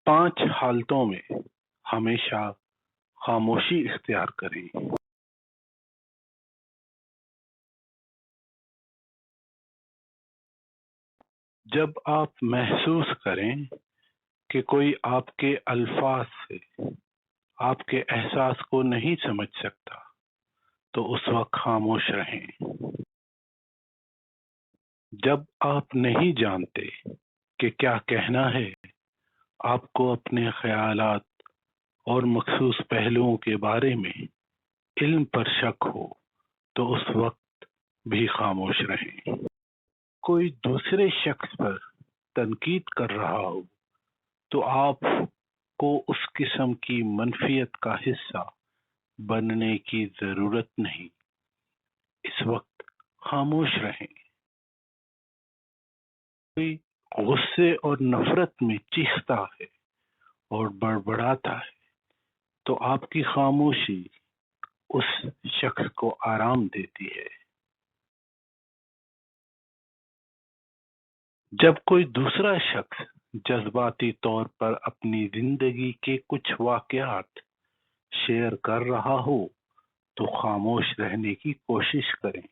5 حالتوں میں ہمیشہ خاموشی اختیار کریں۔ جب آپ محسوس کریں کہ کوئی آپ کے الفاظ سے آپ کے احساس کو نہیں سمجھ سکتا تو اس وقت خاموش رہیں۔ جب آپ نہیں جانتے کہ کیا کہنا ہے، آپ کو اپنے خیالات اور مخصوص پہلوؤں کے بارے میں علم پر شک ہو تو اس وقت بھی خاموش رہیں۔ کوئی دوسرے شخص پر تنقید کر رہا ہو تو آپ کو اس قسم کی منفیت کا حصہ بننے کی ضرورت نہیں، اس وقت خاموش رہیں۔ کوئی غصے اور نفرت میں چیختا ہے اور بڑبڑاتا ہے تو آپ کی خاموشی اس شخص کو آرام دیتی ہے۔ جب کوئی دوسرا شخص جذباتی طور پر اپنی زندگی کے کچھ واقعات شیئر کر رہا ہو تو خاموش رہنے کی کوشش کریں۔